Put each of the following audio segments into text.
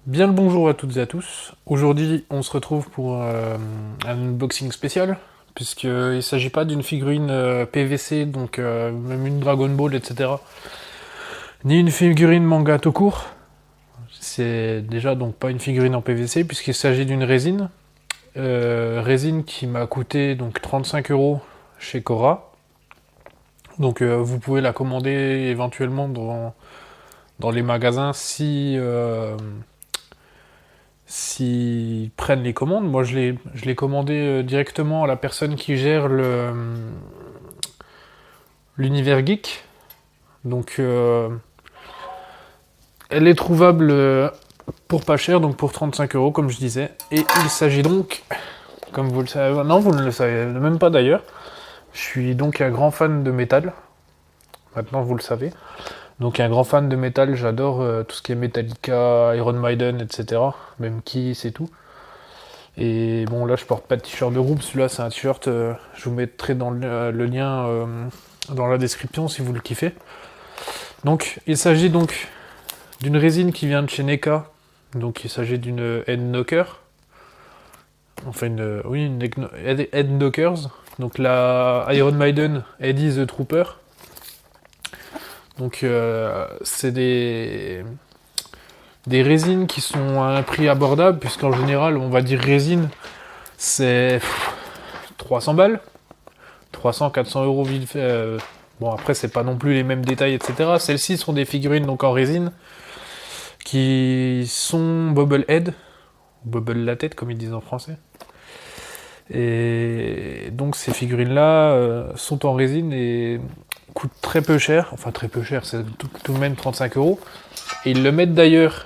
Bien le bonjour à toutes et à tous. Aujourd'hui, on se retrouve pour un unboxing spécial, puisqu'il ne s'agit pas d'une figurine PVC, donc même une Dragon Ball, etc., ni une figurine manga tout court. C'est déjà donc pas une figurine en PVC, puisqu'il s'agit d'une résine. Résine qui m'a coûté donc 35 € chez Cora. Donc vous pouvez la commander éventuellement dans les magasins s'ils prennent les commandes. Moi, je l'ai commandé directement à la personne qui gère l'univers geek. Donc, elle est trouvable pour pas cher, donc pour 35 € comme je disais. Et il s'agit donc, comme vous le savez, non, vous ne le savez même pas d'ailleurs, je suis donc un grand fan de métal. Maintenant, vous le savez. Donc, un grand fan de métal, j'adore tout ce qui est Metallica, Iron Maiden, etc. Même Kiss et tout. Et bon, là, je porte pas de t-shirt de groupe. Celui-là, c'est un t-shirt. Je vous mettrai dans le lien dans la description si vous le kiffez. Donc, il s'agit donc d'une résine qui vient de chez NECA. Donc, il s'agit d'une Head Knocker. Enfin, une Head Knockers. Donc, la Iron Maiden Eddie the Trooper. Donc, c'est des résines qui sont à un prix abordable, puisqu'en général, on va dire résine, c'est 300 balles, 300, 400 € vite fait. Bon, après, c'est pas non plus les mêmes détails, etc. Celles-ci sont des figurines donc en résine qui sont bubble head, bubble la tête, comme ils disent en français. Et donc, ces figurines-là sont en résine et coûtent très peu cher, enfin très peu cher, c'est tout de même 35 €. Et ils le mettent d'ailleurs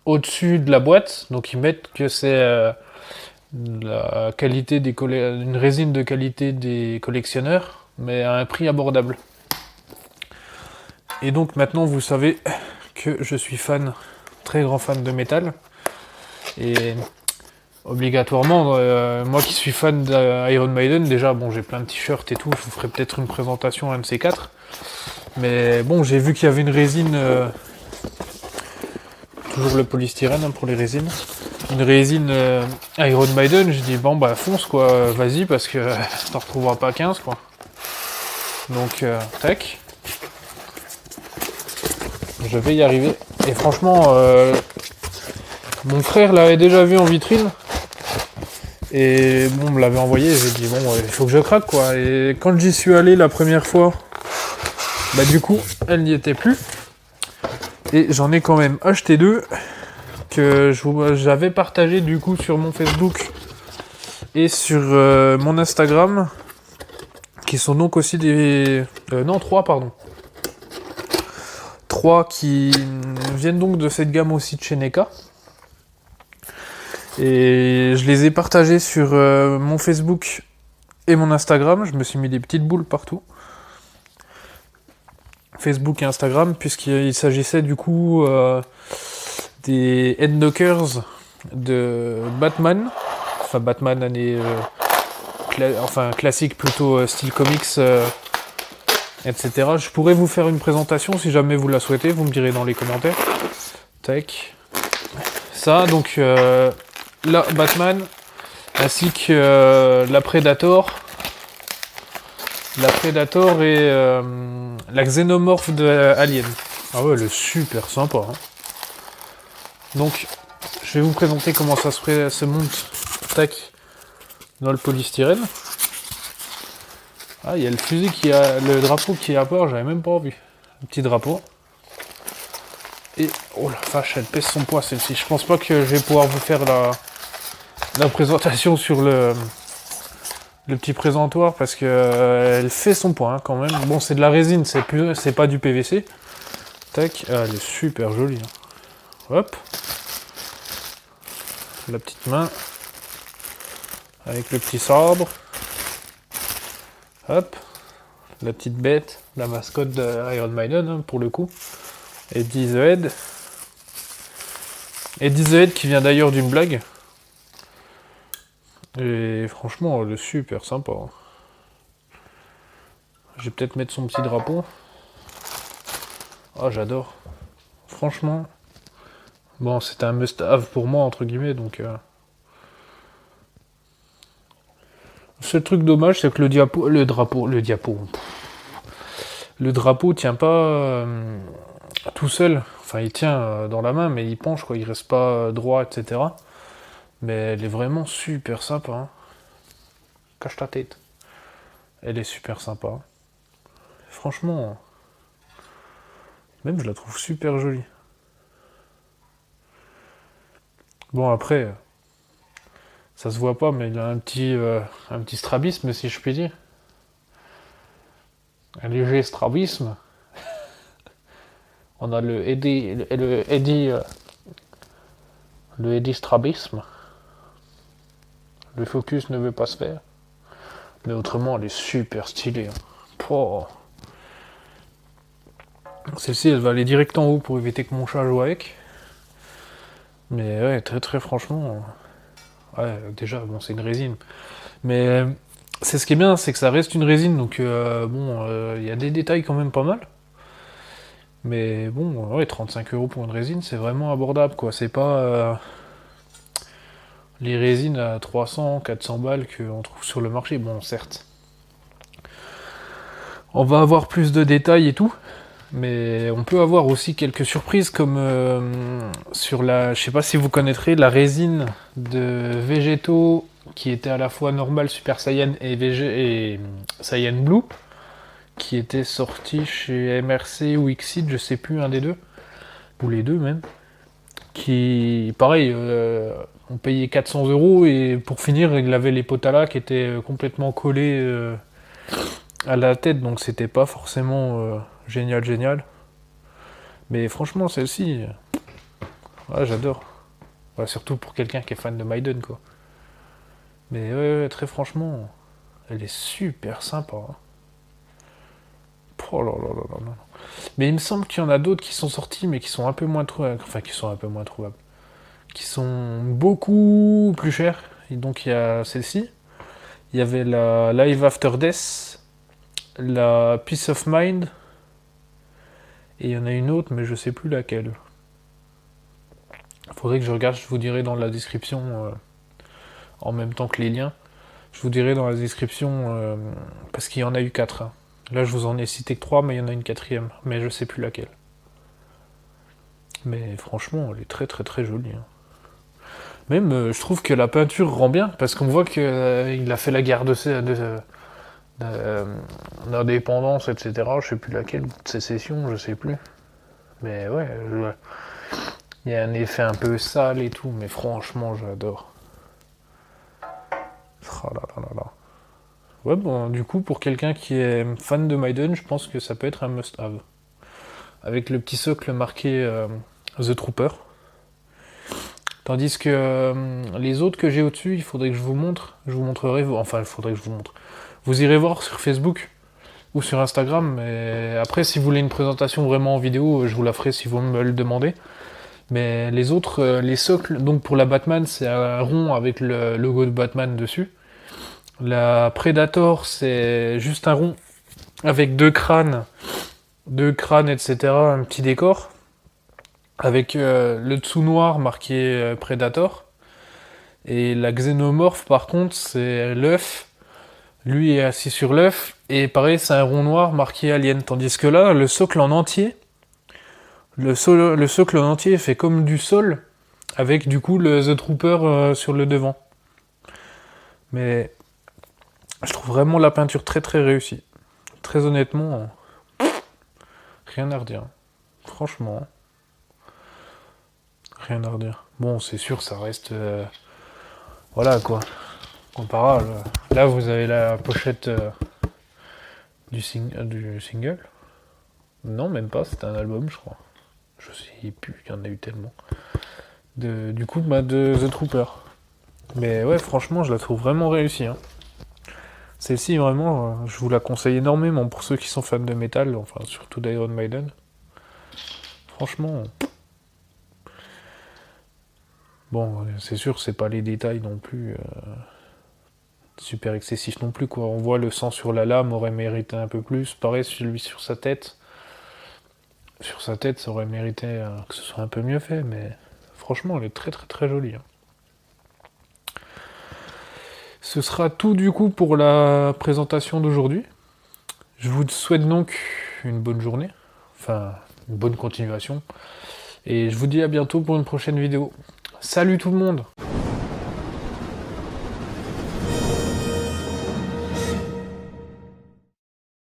au-dessus de la boîte, donc ils mettent que c'est la qualité une résine de qualité des collectionneurs, mais à un prix abordable. Et donc maintenant vous savez que je suis très grand fan de métal, et obligatoirement, moi qui suis fan d'Iron Maiden, déjà bon j'ai plein de t-shirts et tout, je vous ferai peut-être une présentation un de ces quatre, mais bon j'ai vu qu'il y avait une résine, toujours le polystyrène pour les résines, une résine Iron Maiden, je dis bon bah fonce quoi, vas-y parce que t'en retrouveras pas 15 quoi. Donc tac, je vais y arriver. Et franchement, mon frère l'avait déjà vu en vitrine. Et bon, on me l'avait envoyé, j'ai dit bon, il faut que je craque quoi. Et quand j'y suis allé la première fois, bah du coup, elle n'y était plus. Et j'en ai quand même acheté deux que j'avais partagé du coup sur mon Facebook et sur mon Instagram, qui sont donc aussi des... non, trois, pardon. Trois qui viennent donc de cette gamme aussi de chez NECA. Et je les ai partagés sur mon Facebook et mon Instagram. Je me suis mis des petites boules partout. Facebook et Instagram, puisqu'il s'agissait du coup des Headknockers de Batman. Enfin, Batman année... classique plutôt style comics, etc. Je pourrais vous faire une présentation si jamais vous la souhaitez, vous me direz dans les commentaires. Tac. Ça, donc la Batman, ainsi que la Predator. La Predator et la Xénomorphe de Alien. Ah ouais, elle est super sympa. Hein. Donc, je vais vous présenter comment ça se monte. Tac. Dans le polystyrène. Ah, il y a le drapeau qui est à part, j'avais même pas vu. Un petit drapeau. Et, oh la vache, elle pèse son poids celle-ci. Je pense pas que je vais pouvoir vous faire la présentation sur le petit présentoir parce que elle fait son poids hein, quand même. Bon, c'est de la résine, c'est pas du PVC. Tac, ah, elle est super jolie. Hein. Hop. La petite main. Avec le petit sabre. Hop. La petite bête, la mascotte de Iron Maiden hein, pour le coup. Eddie the Head. Eddie the Head qui vient d'ailleurs d'une blague. Et franchement, elle est super sympa. Hein. Je vais peut-être mettre son petit drapeau. Ah, j'adore. Franchement, Bon, c'était un must-have pour moi, entre guillemets, donc... Le seul truc dommage, c'est que le drapeau tient pas tout seul. Enfin, il tient dans la main, mais il penche, quoi. Il reste pas droit, etc. Mais elle est vraiment super sympa. Hein. Cache ta tête. Elle est super sympa. Franchement, même je la trouve super jolie. Bon, après, ça se voit pas, mais il a un petit strabisme, si je puis dire. Un léger strabisme. On a le Eddy strabisme. Le focus ne veut pas se faire. Mais autrement, elle est super stylée. Hein. Oh. Celle-ci, elle va aller direct en haut pour éviter que mon chat joue avec. Mais ouais, très très franchement... Ouais, déjà, bon, c'est une résine. Mais c'est ce qui est bien, c'est que ça reste une résine, donc bon, il y a des détails quand même pas mal. Mais bon, ouais, 35 € pour une résine, c'est vraiment abordable, quoi. C'est pas les résines à 300, 400 balles qu'on trouve sur le marché. Bon, certes. On va avoir plus de détails et tout, mais on peut avoir aussi quelques surprises comme sur la... Je sais pas si vous connaîtrez la résine de végétaux qui était à la fois normal Super Saiyan et Saiyan Blue, qui était sorti chez MRC ou Xseed, je sais plus, un des deux, ou les deux même, qui, pareil, on payait 400 € et pour finir, il avait les potalas qui étaient complètement collés à la tête, donc c'était pas forcément génial. Mais franchement, celle-ci, ouais, j'adore. Ouais, surtout pour quelqu'un qui est fan de Maiden, quoi. Mais ouais, très franchement, elle est super sympa. Hein. Oh là là là là là. Mais il me semble qu'il y en a d'autres qui sont sortis, mais qui sont un peu moins trouvables. Enfin, qui sont un peu moins trouvables. Qui sont beaucoup plus chers. Et donc il y a celle-ci. Il y avait la Live After Death, la Peace of Mind, et il y en a une autre, mais je sais plus laquelle. Il faudrait que je regarde, je vous dirai dans la description, en même temps que les liens. Je vous dirai dans la description, parce qu'il y en a eu 4. Hein. Là, je vous en ai cité que 3, mais il y en a une quatrième, mais je sais plus laquelle. Mais franchement, elle est très très très jolie. Hein. Même, je trouve que la peinture rend bien, parce qu'on voit qu'il a fait la guerre d'indépendance, etc. Je sais plus laquelle, de sécession, je sais plus. Mais ouais, il y a un effet un peu sale et tout, mais franchement, j'adore. Oh là là là là. Ouais, bon, du coup, pour quelqu'un qui est fan de Maiden, je pense que ça peut être un must-have. Avec le petit socle marqué The Trooper. Tandis que les autres que j'ai au-dessus, il faudrait que je vous montre. Je vous montrerai. Enfin, il faudrait que je vous montre. Vous irez voir sur Facebook ou sur Instagram. Mais après, si vous voulez une présentation vraiment en vidéo, je vous la ferai si vous me le demandez. Mais les autres, les socles, donc pour la Batman, c'est un rond avec le logo de Batman dessus. La Predator, c'est juste un rond avec deux crânes, etc. Un petit décor. Avec le dessous noir marqué Predator. Et la xénomorphe, par contre, c'est l'œuf. Lui est assis sur l'œuf. Et pareil, c'est un rond noir marqué Alien. Tandis que là, le socle en entier, le socle en entier fait comme du sol, avec du coup le The Trooper sur le devant. Mais je trouve vraiment la peinture très très réussie. Très honnêtement, rien à redire. Franchement, rien à redire. Bon, c'est sûr, ça reste... voilà quoi. Comparable. Là, vous avez la pochette du single. Non, même pas, c'était un album, je crois. Je sais plus, il y en a eu tellement. Du coup, de The Trooper. Mais ouais, franchement, je la trouve vraiment réussie. Hein. Celle-ci, vraiment, je vous la conseille énormément pour ceux qui sont fans de métal, enfin, surtout d'Iron Maiden. Franchement. Bon, c'est sûr, c'est pas les détails non plus super excessifs non plus, quoi. On voit le sang sur la lame aurait mérité un peu plus. Pareil, celui sur sa tête. Sur sa tête, ça aurait mérité que ce soit un peu mieux fait, mais Franchement, elle est très très très jolie. Hein. Ce sera tout du coup pour la présentation d'aujourd'hui. Je vous souhaite donc une bonne journée, enfin une bonne continuation, et je vous dis à bientôt pour une prochaine vidéo. Salut tout le monde!